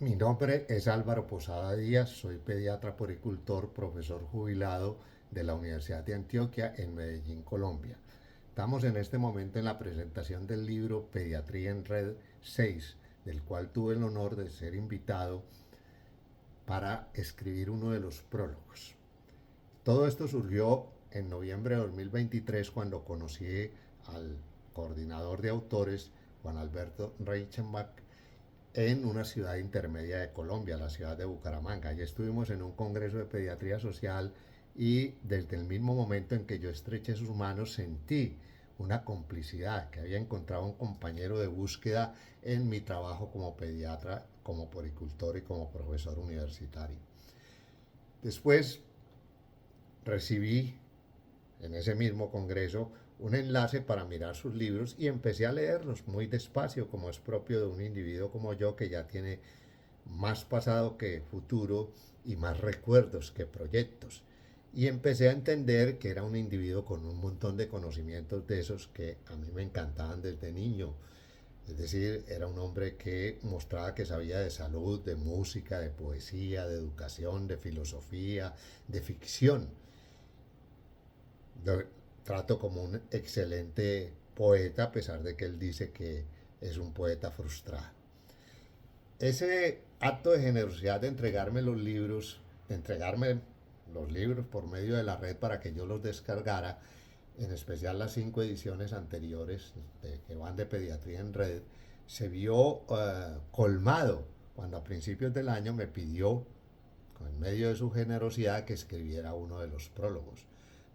Mi nombre es Álvaro Posada Díaz, soy pediatra poricultor, profesor jubilado de la Universidad de Antioquia en Medellín, Colombia. Estamos en este momento en la presentación del libro Pediatría en Red 6, del cual tuve el honor de ser invitado para escribir uno de los prólogos. Todo esto surgió en noviembre de 2023 cuando conocí al coordinador de autores, Juan Alberto Reichenbach, en una ciudad intermedia de Colombia, la ciudad de Bucaramanga. Allí estuvimos en un congreso de pediatría social y desde el mismo momento en que yo estreché sus manos sentí una complicidad, que había encontrado un compañero de búsqueda en mi trabajo como pediatra, como poricultor y como profesor universitario. Después recibí en ese mismo congreso un enlace para mirar sus libros y empecé a leerlos muy despacio, como es propio de un individuo como yo que ya tiene más pasado que futuro y más recuerdos que proyectos. Y empecé a entender que era un individuo con un montón de conocimientos de esos que a mí me encantaban desde niño. Es decir, era un hombre que mostraba que sabía de salud, de música, de poesía, de educación, de filosofía, de ficción. Lo trato como un excelente poeta, a pesar de que él dice que es un poeta frustrado. Ese acto de generosidad de entregarme los libros, de entregarme los libros por medio de la red para que yo los descargara, en especial las 5 ediciones anteriores que van de pediatría en red, se vio colmado cuando a principios del año me pidió, en medio de su generosidad, que escribiera uno de los prólogos.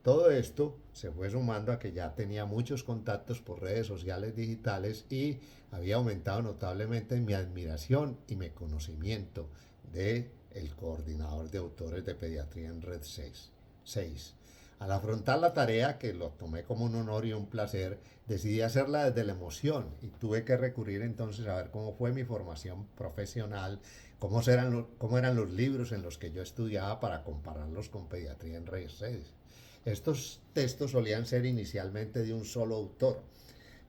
Todo esto se fue sumando a que ya tenía muchos contactos por redes sociales digitales y había aumentado notablemente mi admiración y mi conocimiento de el coordinador de autores de pediatría en Red 6. Al afrontar la tarea, que lo tomé como un honor y un placer, decidí hacerla desde la emoción y tuve que recurrir entonces a ver cómo fue mi formación profesional, cómo eran los libros en los que yo estudiaba para compararlos con pediatría en Red 6. Estos textos solían ser inicialmente de un solo autor,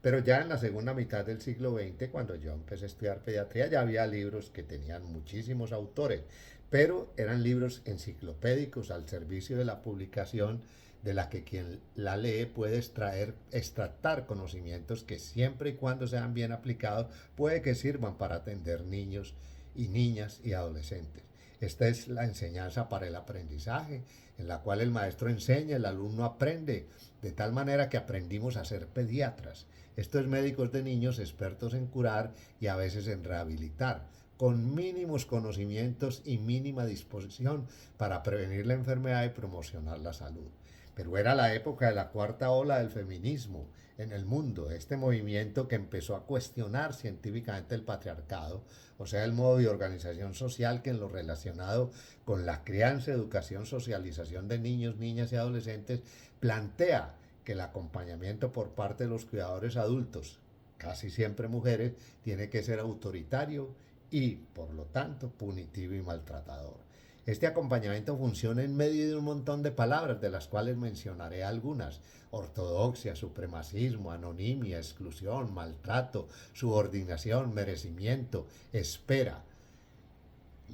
pero ya en la segunda mitad del siglo XX, cuando yo empecé a estudiar pediatría, ya había libros que tenían muchísimos autores, pero eran libros enciclopédicos al servicio de la publicación, de la que quien la lee puede extractar conocimientos que siempre y cuando sean bien aplicados puede que sirvan para atender niños y niñas y adolescentes. Esta es la enseñanza para el aprendizaje, en la cual el maestro enseña, el alumno aprende, de tal manera que aprendimos a ser pediatras. Esto es médicos de niños expertos en curar y a veces en rehabilitar, con mínimos conocimientos y mínima disposición para prevenir la enfermedad y promocionar la salud. Pero era la época de la cuarta ola del feminismo en el mundo, este movimiento que empezó a cuestionar científicamente el patriarcado, o sea, el modo de organización social que en lo relacionado con la crianza, educación, socialización de niños, niñas y adolescentes plantea que el acompañamiento por parte de los cuidadores adultos, casi siempre mujeres, tiene que ser autoritario y, por lo tanto, punitivo y maltratador. Este acompañamiento funciona en medio de un montón de palabras, de las cuales mencionaré algunas: ortodoxia, supremacismo, anonimia, exclusión, maltrato, subordinación, merecimiento, espera.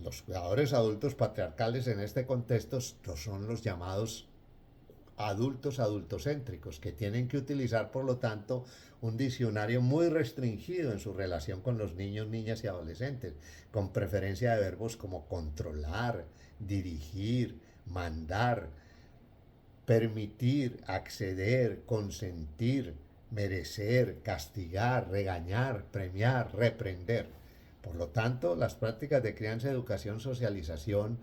Los cuidadores adultos patriarcales en este contexto son los llamados adultos adultocéntricos, que tienen que utilizar, por lo tanto, un diccionario muy restringido en su relación con los niños, niñas y adolescentes, con preferencia de verbos como controlar, dirigir, mandar, permitir, acceder, consentir, merecer, castigar, regañar, premiar, reprender. Por lo tanto, las prácticas de crianza, educación, socialización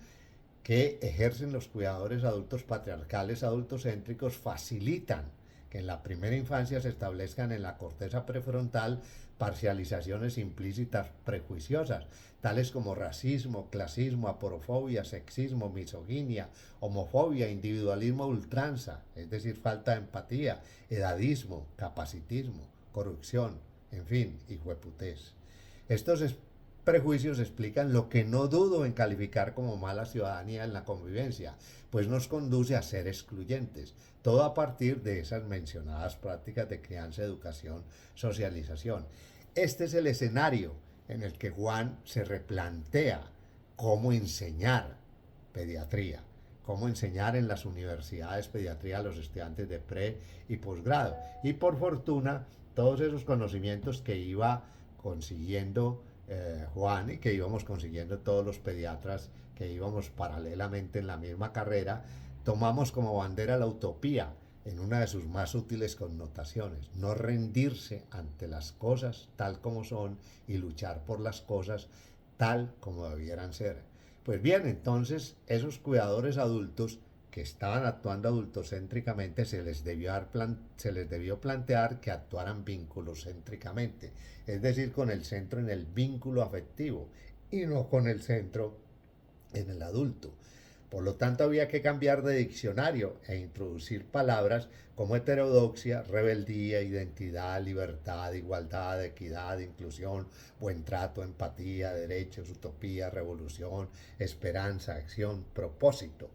que ejercen los cuidadores adultos patriarcales adultocéntricos facilitan que en la primera infancia se establezcan en la corteza prefrontal parcializaciones implícitas prejuiciosas, tales como racismo, clasismo, aporofobia, sexismo, misoginia, homofobia, individualismo a ultranza, es decir, falta de empatía, edadismo, capacitismo, corrupción, en fin, hijueputés. Estos prejuicios explican lo que no dudo en calificar como mala ciudadanía en la convivencia, pues nos conduce a ser excluyentes, todo a partir de esas mencionadas prácticas de crianza, educación, socialización. Este es el escenario en el que Juan se replantea cómo enseñar pediatría, cómo enseñar en las universidades pediatría a los estudiantes de pre y posgrado. Y por fortuna, todos esos conocimientos que iba consiguiendo Juan y que íbamos consiguiendo todos los pediatras que íbamos paralelamente en la misma carrera, tomamos como bandera la utopía en una de sus más útiles connotaciones: no rendirse ante las cosas tal como son y luchar por las cosas tal como debieran ser. Pues bien, entonces esos cuidadores adultos que estaban actuando adultocéntricamente se les debió plantear que actuaran vinculocéntricamente, es decir, con el centro en el vínculo afectivo y no con el centro en el adulto. Por lo tanto, había que cambiar de diccionario e introducir palabras como heterodoxia, rebeldía, identidad, libertad, igualdad, equidad, inclusión, buen trato, empatía, derechos, utopía, revolución, esperanza, acción, propósito.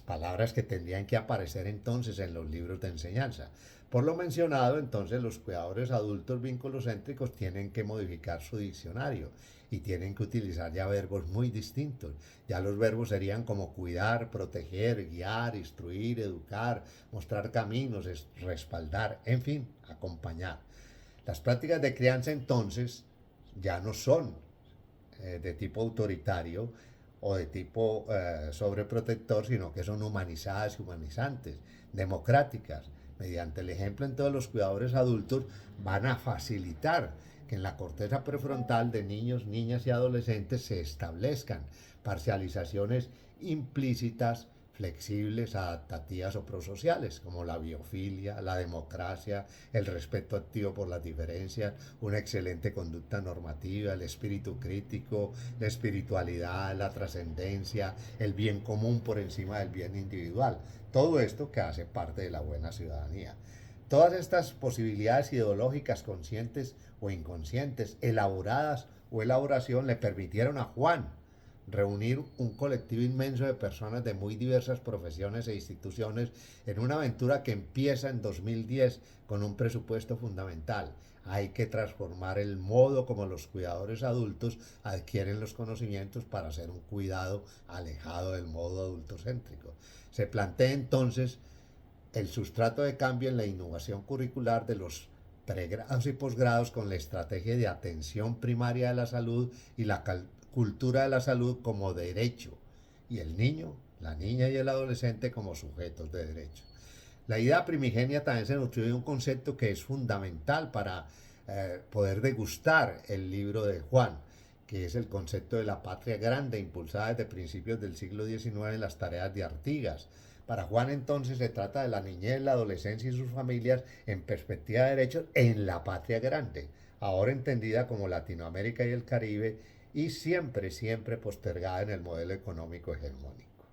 Palabras que tendrían que aparecer entonces en los libros de enseñanza. Por lo mencionado, entonces los cuidadores adultos vinculocéntricos tienen que modificar su diccionario y tienen que utilizar ya verbos muy distintos. Ya los verbos serían como cuidar, proteger, guiar, instruir, educar, mostrar caminos, respaldar, en fin, acompañar. Las prácticas de crianza entonces ya no son de tipo autoritario o de tipo sobreprotector, sino que son humanizadas y humanizantes, democráticas. Mediante el ejemplo, en todos los cuidadores adultos van a facilitar que en la corteza prefrontal de niños, niñas y adolescentes se establezcan parcializaciones implícitas, flexibles, adaptativas o prosociales, como la biofilia, la democracia, el respeto activo por las diferencias, una excelente conducta normativa, el espíritu crítico, la espiritualidad, la trascendencia, el bien común por encima del bien individual. Todo esto que hace parte de la buena ciudadanía. Todas estas posibilidades ideológicas conscientes o inconscientes, elaboradas o elaboración, le permitieron a Juan reunir un colectivo inmenso de personas de muy diversas profesiones e instituciones en una aventura que empieza en 2010 con un presupuesto fundamental. Hay que transformar el modo como los cuidadores adultos adquieren los conocimientos para hacer un cuidado alejado del modo adultocéntrico. Se plantea entonces el sustrato de cambio en la innovación curricular de los pregrados y posgrados con la estrategia de atención primaria de la salud y la cultura de la salud como derecho, y el niño, la niña y el adolescente como sujetos de derecho. La idea primigenia también se nutrió de un concepto que es fundamental para poder degustar el libro de Juan, que es el concepto de la patria grande, impulsada desde principios del siglo XIX en las tareas de Artigas. Para Juan entonces se trata de la niñez, la adolescencia y sus familias en perspectiva de derechos en la patria grande, ahora entendida como Latinoamérica y el Caribe, y siempre, siempre postergada en el modelo económico hegemónico.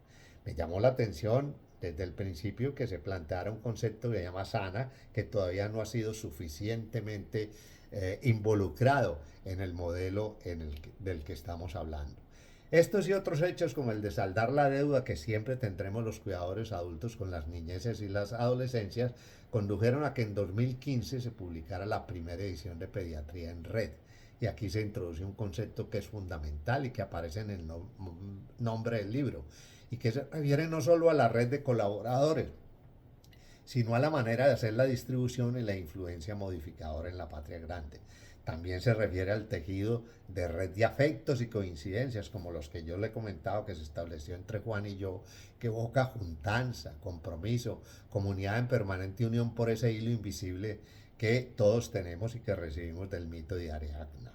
Me llamó la atención desde el principio que se planteara un concepto que se llama sana, que todavía no ha sido suficientemente involucrado en el modelo del que estamos hablando. Estos y otros hechos, como el de saldar la deuda que siempre tendremos los cuidadores adultos con las niñeces y las adolescencias, condujeron a que en 2015 se publicara la primera edición de Pediatría en Red. Y aquí se introduce un concepto que es fundamental y que aparece en el nombre del libro, y que se refiere no solo a la red de colaboradores, sino a la manera de hacer la distribución y la influencia modificadora en la patria grande. También se refiere al tejido de red de afectos y coincidencias, como los que yo le he comentado que se estableció entre Juan y yo, que evoca juntanza, compromiso, comunidad en permanente unión por ese hilo invisible que todos tenemos y que recibimos del mito de Ariadna.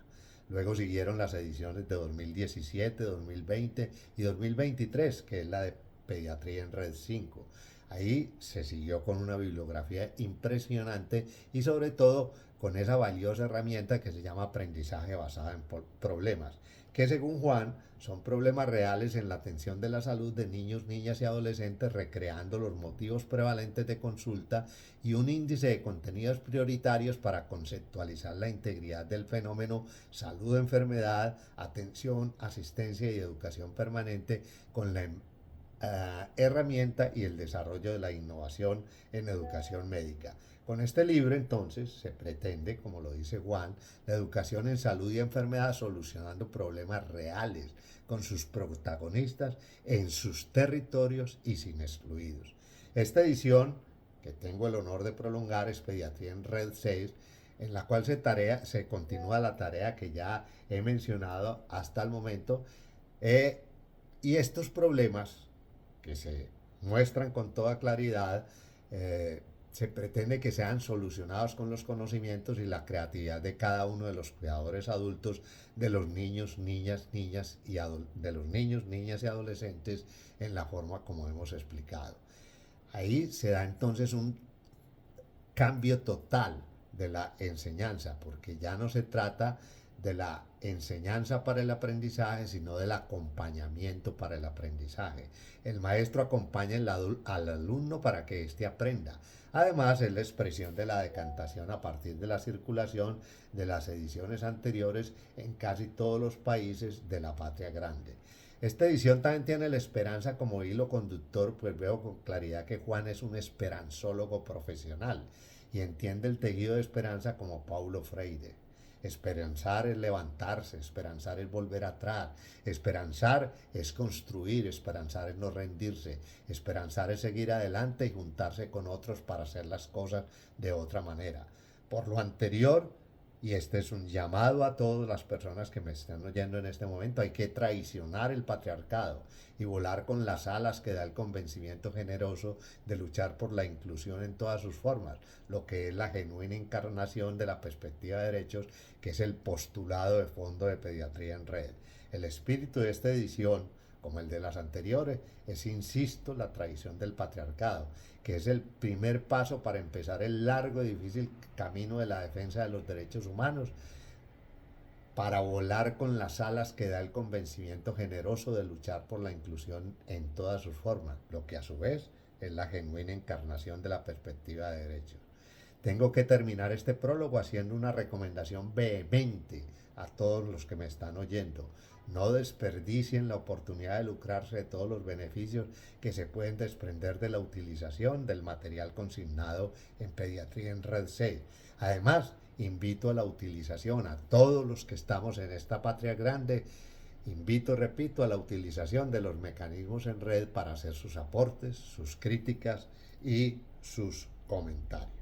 Luego siguieron las ediciones de 2017, 2020 y 2023, que es la de Pediatría en Red 5. Ahí se siguió con una bibliografía impresionante y sobre todo con esa valiosa herramienta que se llama aprendizaje basado en problemas, que según Juan son problemas reales en la atención de la salud de niños, niñas y adolescentes, recreando los motivos prevalentes de consulta y un índice de contenidos prioritarios para conceptualizar la integridad del fenómeno salud-enfermedad, atención, asistencia y educación permanente con la herramienta y el desarrollo de la innovación en educación médica. Con este libro entonces se pretende, como lo dice Juan, la educación en salud y enfermedad solucionando problemas reales con sus protagonistas en sus territorios y sin excluidos. Esta edición, que tengo el honor de prolongar, es Pediatría en Red 6, en la cual se continúa la tarea que ya he mencionado hasta el momento, y estos problemas que se muestran con toda claridad, se pretende que sean solucionados con los conocimientos y la creatividad de cada uno de los cuidadores adultos, de los niños, niñas, de los niños, niñas y adolescentes en la forma como hemos explicado. Ahí se da entonces un cambio total de la enseñanza, porque ya no se trata de la enseñanza para el aprendizaje, sino del acompañamiento para el aprendizaje. El maestro acompaña al alumno para que éste aprenda. Además, es la expresión de la decantación a partir de la circulación de las ediciones anteriores en casi todos los países de la patria grande. Esta edición también tiene la esperanza como hilo conductor, pues veo con claridad que Juan es un esperanzólogo profesional y entiende el tejido de esperanza como Paulo Freire. Esperanzar es levantarse, esperanzar es volver atrás, esperanzar es construir, esperanzar es no rendirse, esperanzar es seguir adelante y juntarse con otros para hacer las cosas de otra manera. Por lo anterior, y este es un llamado a todas las personas que me están oyendo en este momento, hay que traicionar el patriarcado y volar con las alas que da el convencimiento generoso de luchar por la inclusión en todas sus formas, lo que es la genuina encarnación de la perspectiva de derechos, que es el postulado de fondo de Pediatría en Red. El espíritu de esta edición, como el de las anteriores, es, insisto, la traición del patriarcado, que es el primer paso para empezar el largo y difícil camino de la defensa de los derechos humanos, para volar con las alas que da el convencimiento generoso de luchar por la inclusión en todas sus formas, lo que a su vez es la genuina encarnación de la perspectiva de derechos. Tengo que terminar este prólogo haciendo una recomendación vehemente a todos los que me están oyendo. No desperdicien la oportunidad de lucrarse de todos los beneficios que se pueden desprender de la utilización del material consignado en Pediatría en Red 6. Además, invito a la utilización a todos los que estamos en esta patria grande. Invito, repito, a la utilización de los mecanismos en red para hacer sus aportes, sus críticas y sus comentarios.